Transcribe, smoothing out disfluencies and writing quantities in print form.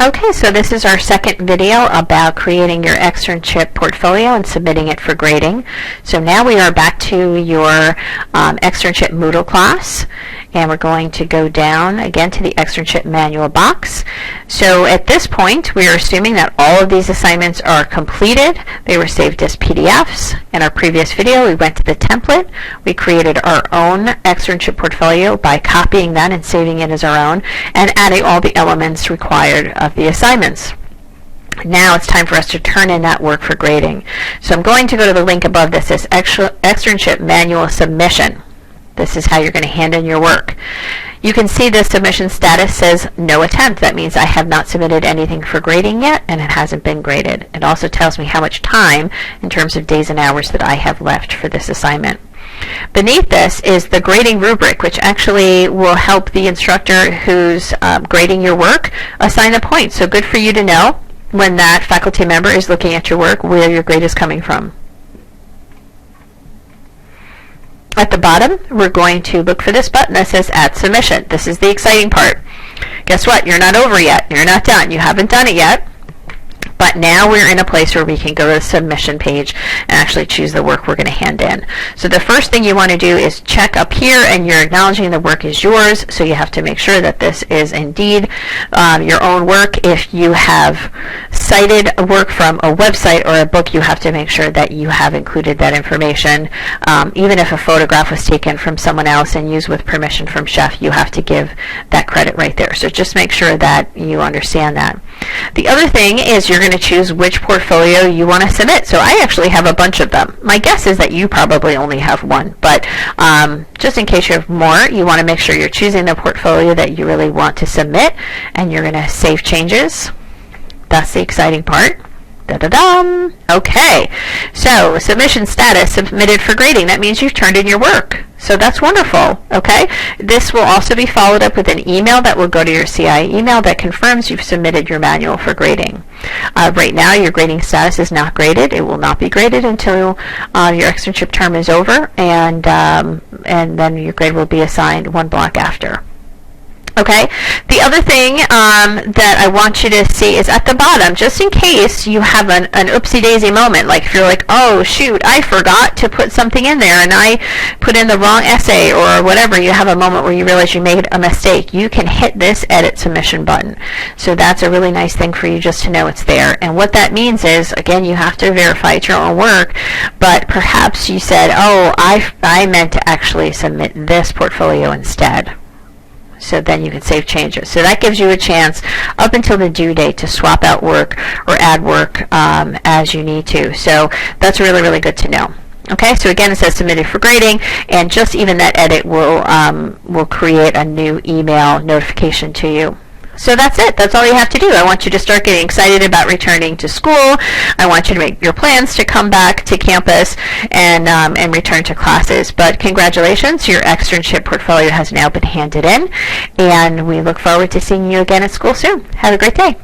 Okay, so this is our second video about creating your externship portfolio and submitting it for grading. So now we are back to your externship Moodle class, and we're going to go down again to the externship manual box. So at this point, we are assuming that all of these assignments are completed. They were saved as PDFs. In our previous video, we went to the template. We created our own externship portfolio by copying that and saving it as our own and adding all the elements required of the assignments. Now it's time for us to turn in that work for grading. So I'm going to go to the link above this, this externship manual submission. This is how you're going to hand in your work. You can see the submission status says no attempt. That means I have not submitted anything for grading yet and it hasn't been graded. It also tells me how much time in terms of days and hours that I have left for this assignment. Beneath this is the grading rubric, which actually will help the instructor who's grading your work assign a point. So good for you to know when that faculty member is looking at your work where your grade is coming from. At the bottom, we're going to look for this button that says Add Submission. This is the exciting part. Guess what? You're not over yet. You're not done. You haven't done it yet. But now we're in a place where we can go to the submission page and actually choose the work we're going to hand in. So the first thing you want to do is check up here, and you're acknowledging the work is yours. So you have to make sure that this is indeed your own work. If you have cited work from a website or a book, you have to make sure that you have included that information. Even if a photograph was taken from someone else and used with permission from Chef, you have to give that credit right there. So just make sure that you understand that. The other thing is you're going to choose which portfolio you want to submit. So I actually have a bunch of them. My guess is that you probably only have one, but just in case you have more, you want to make sure you're choosing the portfolio that you really want to submit, and you're going to save changes. That's the exciting part. Da-da-dum. Okay, so submission status, submitted for grading. That means you've turned in your work. So that's wonderful, okay? This will also be followed up with an email that will go to your CI email that confirms you've submitted your manual for grading. Right now, your grading status is not graded. It will not be graded until your externship term is over, and then your grade will be assigned one block after. Okay, the other thing that I want you to see is at the bottom, just in case you have an oopsie-daisy moment, like if you're like, oh shoot, I forgot to put something in there and I put in the wrong essay or whatever, you have a moment where you realize you made a mistake, you can hit this Edit Submission button. So that's a really nice thing for you just to know it's there. And what that means is, again, you have to verify it's your own work, but perhaps you said, oh, I meant to actually submit this portfolio instead. So then you can save changes. So that gives you a chance up until the due date to swap out work or add work as you need to. So that's really, really good to know. Okay, so again, it says submitted for grading, and just even that edit will create a new email notification to you. So that's it. That's all you have to do. I want you to start getting excited about returning to school. I want you to make your plans to come back to campus and return to classes. But congratulations, your externship portfolio has now been handed in, and we look forward to seeing you again at school soon. Have a great day.